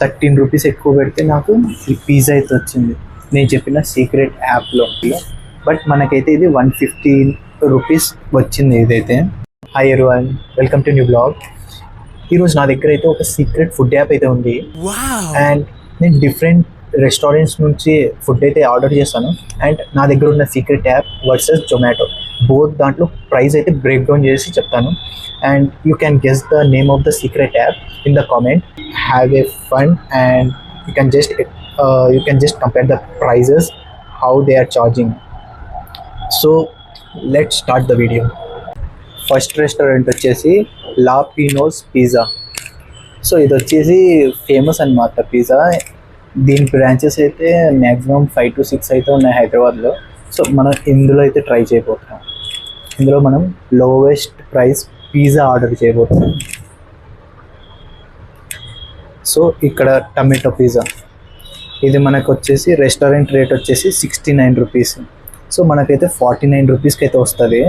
రూ. 13 ఎక్కువ పెడితే నాకు ఈ పిజ్జా అయితే వచ్చింది నేను చెప్పిన సీక్రెట్ యాప్లో. బట్ మనకైతే ఇది రూ. 150 వచ్చింది ఇదైతే. Hi everyone, welcome to new blog. ఈరోజు నా దగ్గర అయితే ఒక సీక్రెట్ ఫుడ్ యాప్ అయితే ఉంది. అండ్ నేను డిఫరెంట్ రెస్టారెంట్స్ నుంచి ఫుడ్ అయితే ఆర్డర్ చేస్తాను. అండ్ నా దగ్గర ఉన్న secret app versus Zomato, both దాంట్లో ప్రైస్ అయితే బ్రేక్ డౌన్ చేసి చెప్తాను. And you can guess the name of the secret app in the comment. Have a fun and you can just compare the prices, how they are charging. So let's start the video. First restaurant వచ్చేసి లా పినోస్ pizza. So ఇది వచ్చేసి famous అనమాట pizza. దీని branches అయితే maximum 5 to 6 అయితే ఉన్నాయి హైదరాబాద్లో. So మనం ఇందులో అయితే ట్రై చేయబోతున్నాం. ఇందులో మనం లోవెస్ట్ ప్రైస్ పిజ్జా ఆర్డర్ చేయబోతున్నాం. సో ఇక్కడ టమాటో పిజ్జా, ఇది మనకు వచ్చేసి రెస్టారెంట్ రేట్ వచ్చేసి 69 రూపీస్. సో మనకైతే 49 రూపీస్కి అయితే వస్తుంది.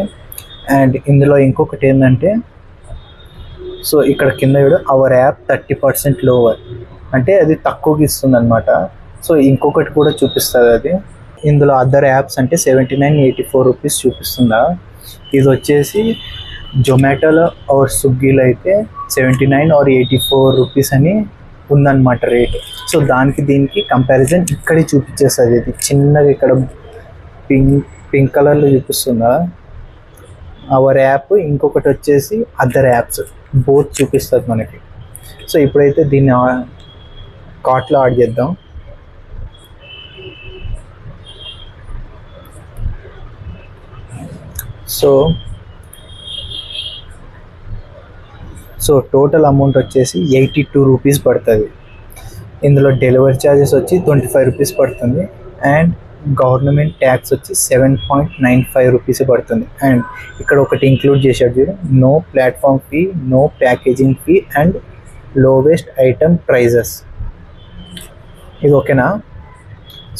అండ్ ఇందులో ఇంకొకటి ఏంటంటే, సో ఇక్కడ కింద కూడా అవర్ యాప్ 30% లోవర్, అంటే అది తక్కువకి ఇస్తుంది అనమాట. సో ఇంకొకటి కూడా చూపిస్తుంది అది. ఇందులో అదర్ యాప్స్ అంటే 79, 84 రూపీస్ చూపిస్తుందా. ఇది వచ్చేసి జొమాటోలో ఆర్ స్విగ్గీలో అయితే 79 or 84 రూపీస్ అని ఉందన్నమాట రేట్. సో దానికి దీనికి కంపారిజన్ ఇక్కడే చూపించేస్తుంది. ఇది చిన్నగా ఇక్కడ పింక్ కలర్లో చూపిస్తుందా అవర్ యాప్, ఇంకొకటి వచ్చేసి అదర్ యాప్స్, బోత్ చూపిస్తుంది మనకి. సో ఇప్పుడైతే దీన్ని కార్ట్లో యాడ్ చేద్దాం. సో టోటల్ అమౌంట్ వచ్చేసి 82 రూపీస్ పడుతుంది. ఇందులో డెలివరీ ఛార్జెస్ వచ్చి 25 రూపీస్ పడుతుంది. అండ్ గవర్నమెంట్ ట్యాక్స్ వచ్చి 7.95 రూపీస్ పడుతుంది. అండ్ ఇక్కడ ఒకటి ఇంక్లూడ్ చేశాడు చూడు, no platform fee, no packaging fee and lowest item prices. ఇది ఓకేనా?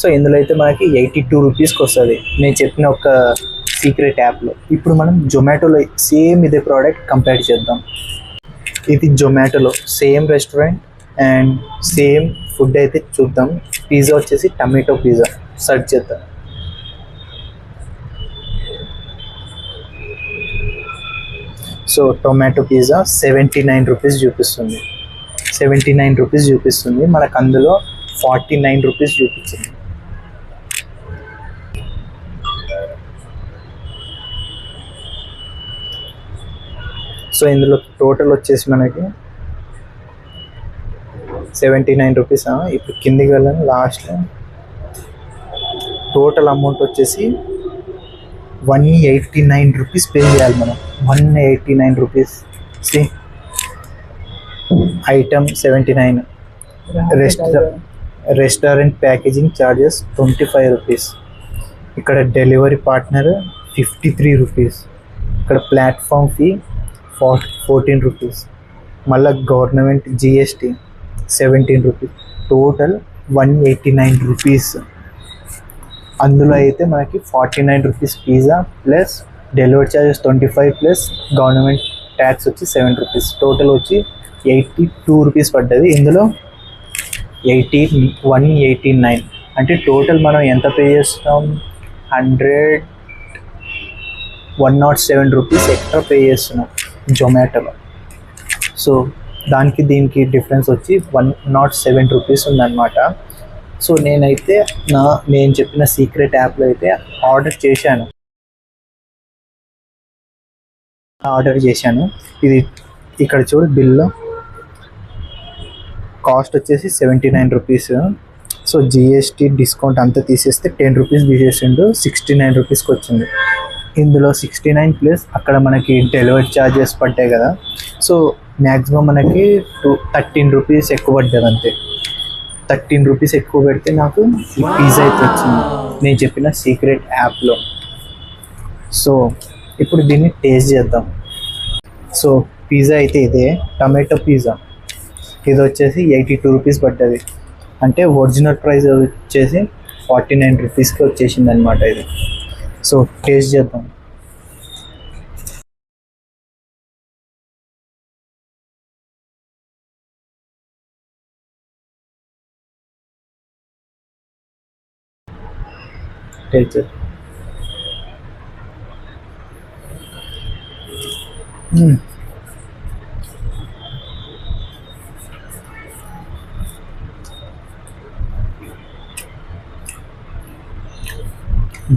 సో ఇందులో అయితే మనకి 82 రూపీస్కి వస్తుంది నేను చెప్పిన ఒక సీక్రెట్ యాప్లో. ఇప్పుడు మనం జొమాటోలో సేమ్ ఇదే ప్రోడక్ట్ కంపేర్ చేద్దాం. ఇది జొమాటోలో same restaurant and same food అయితే చూద్దాం. పిజ్జా వచ్చేసి టమాటో పిజ్జా సెర్చ్ చేద్దాం. సో టొమాటో పిజ్జా 79 రూపీస్ చూపిస్తుంది. 79 రూపీస్ చూపిస్తుంది, మనకు అందులో 49 రూపీస్ చూపించింది. సో ఇందులో టోటల్ వచ్చేసి మనకి 79 రూపీస్. ఇప్పుడు కిందికి వెళ్ళాను, లాస్ట్లో టోటల్ అమౌంట్ వచ్చేసి 189 రూపీస్ పే చేయాలి మనం. 189 rupees. See item 79, restaurant packaging charges 25 rupees, ఇక్కడ డెలివరీ పార్ట్నర్ 53 రూపీస్, ఇక్కడ ప్లాట్ఫామ్ ఫీ 14 రూపీస్, మళ్ళీ government GST 17 rupees, total 189 rupees. అందులో అయితే మనకి 49 rupees pizza plus delivery charges 25 plus government tax వచ్చి 7 రూపీస్, టోటల్ వచ్చి 82 రూపీస్ పడ్డది. ఇందులో 189 అంటే టోటల్ మనం ఎంత పే చేస్తాం? 107 రూపీస్ ఎక్స్ట్రా పే చేస్తున్నాం జొమాటోలో. సో దానికి దీనికి డిఫరెన్స్ వచ్చి 107 రూపీస్ ఉందన్నమాట. సో నేనైతే నేను చెప్పిన సీక్రెట్ యాప్లో అయితే ఆర్డర్ చేశాను. ఇది ఇక్కడ చూడు, బిల్లో కాస్ట్ వచ్చేసి 79 రూపీస్. సో జిఎస్టీ డిస్కౌంట్ అంతా తీసేస్తే 10 రూపీస్ తీసేసిండు, 69 రూపీస్కి వచ్చింది. ఇందులో 69 ప్లస్ అక్కడ మనకి డెలివరీ ఛార్జెస్ పడ్డాయి కదా. సో మ్యాక్సిమం మనకి 13 రూపీస్ ఎక్కువ పడ్డది అంతే. 13 రూపీస్ ఎక్కువ పెడితే నాకు ఈ పిజ్జా అయితే వచ్చింది నేను చెప్పిన సీక్రెట్ యాప్లో. సో ఇప్పుడు దీన్ని టేస్ట్ చేద్దాం. సో పిజ్జా అయితే ఇదే టమాటో పిజ్జా, ఇది వచ్చేసి 82 రూపీస్ పడ్డది. అంటే ఒరిజినల్ ప్రైస్ వచ్చేసి 49 రూపీస్కి వచ్చేసింది అనమాట ఇది. సో టేస్ట్ చేద్దాం. టేస్ట్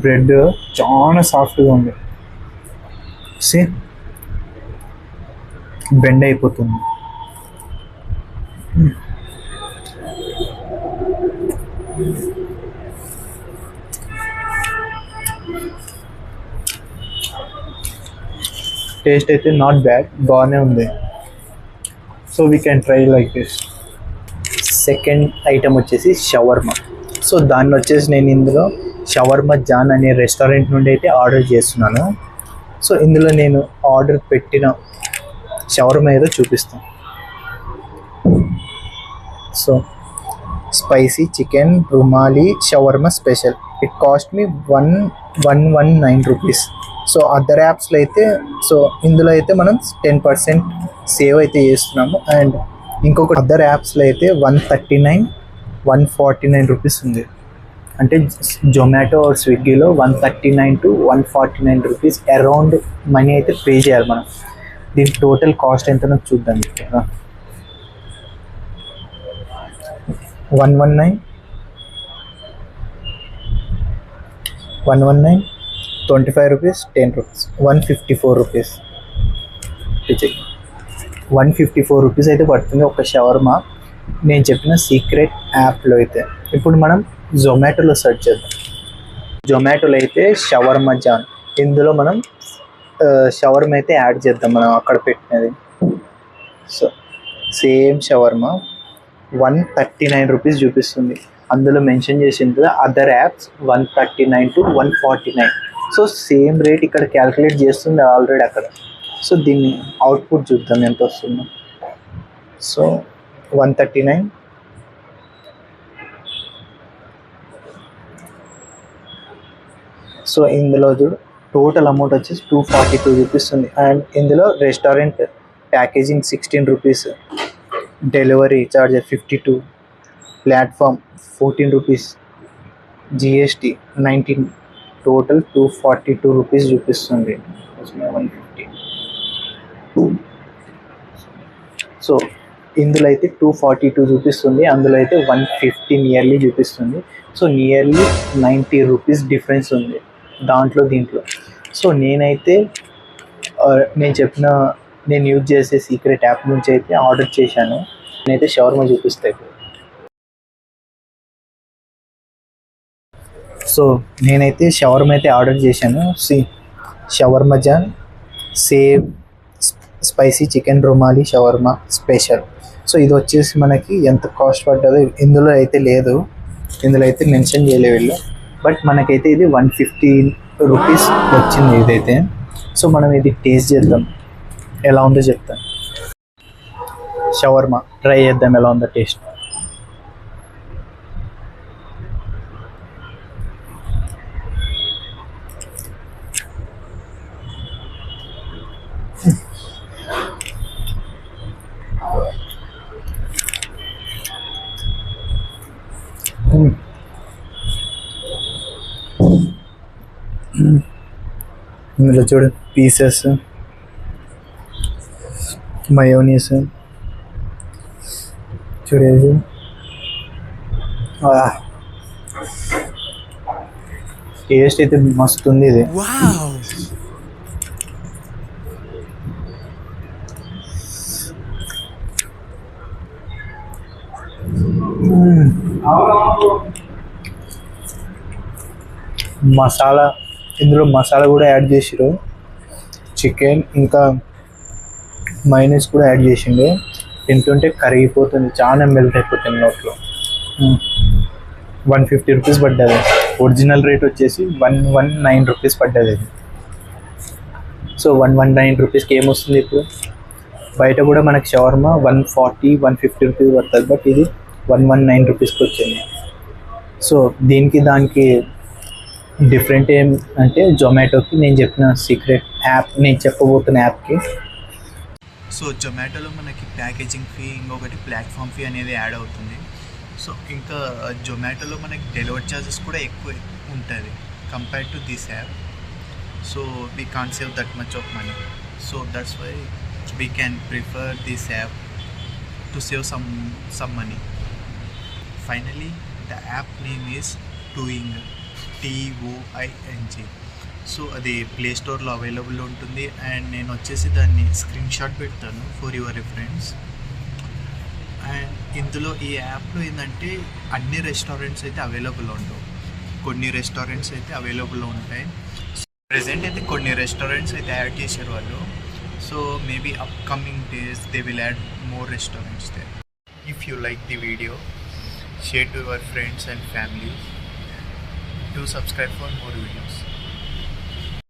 బ్రెడ్ చాలా సాఫ్ట్గా ఉంది. సేమ్ బెండ్ అయిపోతుంది. టేస్ట్ అయితే నాట్ బ్యాడ్, బాగానే ఉంది. So we can try like this. Second item వచ్చేసి షవర్మా. సో దాన్ని వచ్చేసి నేను ఇందులో షవర్మా జాన్ అనే రెస్టారెంట్ నుండి అయితే ఆర్డర్ చేస్తున్నాను. సో ఇందులో నేను ఆర్డర్ పెట్టిన షవర్మా ఏదో చూపిస్తాను. So spicy chicken rumali shawarma special. It cost me 119 rupees. So other యాప్స్లో అయితే, సో ఇందులో అయితే మనం 10% సేవ్ అయితే చేస్తున్నాము. అండ్ ఇంకొక అదర్ యాప్స్లో అయితే 139, 149 రూపీస్ ఉంది. అంటే జొమాటో ఆర్ స్విగ్గీలో 139 to 149 రూపీస్ అరౌండ్ మనీ అయితే పే చేయాలి మనం. దీని టోటల్ కాస్ట్ ఎంతనో చూద్దాం. 119, 25 రూపీస్, 10 రూపీస్, 154 రూపీస్. 154 రూపీస్ అయితే పడుతుంది ఒక షవర్మా నేను చెప్పిన సీక్రెట్ యాప్లో అయితే. ఇప్పుడు మనం జొమాటోలో సెర్చ్ చేద్దాం. జొమాటోలో అయితే షవర్మా జాన్, ఇందులో మనం షవర్మా అయితే యాడ్ చేద్దాం మనం అక్కడ పెట్టినది. సో సేమ్ షవర్మా 139 రూపీస్ చూపిస్తుంది. అందులో మెన్షన్ చేసింది other apps 139 to 149. So same rate ఇక్కడ క్యాల్కులేట్ చేస్తుంది ఆల్రెడీ అక్కడ. సో దీన్ని అవుట్పుట్ చూద్దాం ఎంత వస్తుందో. సో 139, సో ఇందులో చూడు టోటల్ అమౌంట్ వచ్చేసి 242 రూపీస్ ఉంది. అండ్ ఇందులో restaurant packaging 16 rupees, delivery charge 52, platform 14 rupees, GST 19, total 242 rupees చూపిస్తుంది. 150. సో ఇందులో అయితే 242 చూపిస్తుంది, అందులో అయితే 150 నియర్లీ చూపిస్తుంది. సో నియర్లీ 90 రూపీస్ డిఫరెన్స్ ఉంది దాంట్లో దీంట్లో. సో నేనైతే నేను యూజ్ చేసే సీక్రెట్ యాప్ నుంచి అయితే ఆర్డర్ చేశాను. నేనైతే షవర్మా చూపిస్తాయి. సో నేనైతే షవర్మా అయితే ఆర్డర్ చేశాను. షవర్మా జాన్ సేవ్ spicy chicken rumali shawarma special. So ఇది వచ్చేసి మనకి ఎంత కాస్ట్ పడ్డదో ఇందులో అయితే లేదు, ఇందులో అయితే మెన్షన్ చేయలేదు వీళ్ళు. బట్ మనకైతే ఇది 115 రూపీస్ వచ్చింది ఇదైతే. సో మనం ఇది టేస్ట్ చేద్దాం, ఎలా ఉందో చెప్తాను. షవర్మా ట్రై చేద్దాం ఎలా ఉందో టేస్ట్. ఇందులో చూడు పీసెస్, మయోనీస్ చూడేది. టేస్ట్ అయితే మస్తు ఉంది ఇది. మసాలా, ఇందులో మసాలా కూడా యాడ్ చేసిరు, చికెన్ ఇంకా మైనస్ కూడా యాడ్ చేసిండు. తింటుంటే కరిగిపోతుంది, చాలా మెల్ట్ అయిపోతుంది నోట్లో. 150 రూపీస్ పడ్డది. ఒరిజినల్ రేట్ వచ్చేసి 119 రూపీస్ పడ్డది. సో 119 రూపీస్కి ఏమొస్తుంది ఇప్పుడు? బయట కూడా మనకి షవర్మా 140, 150 రూపీస్ పడుతుంది, బట్ ఇది 119 రూపీస్కి వచ్చింది. సో దానికి డిఫరెంట్ ఏం అంటే జొమాటోకి నేను చెప్పిన సీక్రెట్ యాప్, నేను చెప్పబోతున్న యాప్కి. సో జొమాటోలో మనకి ప్యాకేజింగ్ ఫీ, ఇంకొకటి ప్లాట్ఫామ్ ఫీ అనేది యాడ్ అవుతుంది. సో ఇంకా జొమాటోలో మనకి డెలివరీ ఛార్జెస్ కూడా ఎక్కువ ఉంటుంది. compared to this app, so we can't save that much of money. So that's why we can prefer this app to save some money. Finally, the app name is Toing, TOING. So అది play స్టోర్లో available ఉంటుంది. And నేను వచ్చేసి దాన్ని screen shot పెడతాను for your reference. And ఇందులో ఈ యాప్లో ఏంటంటే అన్ని రెస్టారెంట్స్ అయితే అవైలబుల్ ఉండవు, కొన్ని రెస్టారెంట్స్ అయితే అవైలబుల్ ఉంటాయి. ప్రెజెంట్ అయితే కొన్ని రెస్టారెంట్స్ అయితే యాడ్ చేశారు వాళ్ళు. So maybe upcoming days they will add more restaurants they. If you like the video, share to your friends and family. Do subscribe for more videos.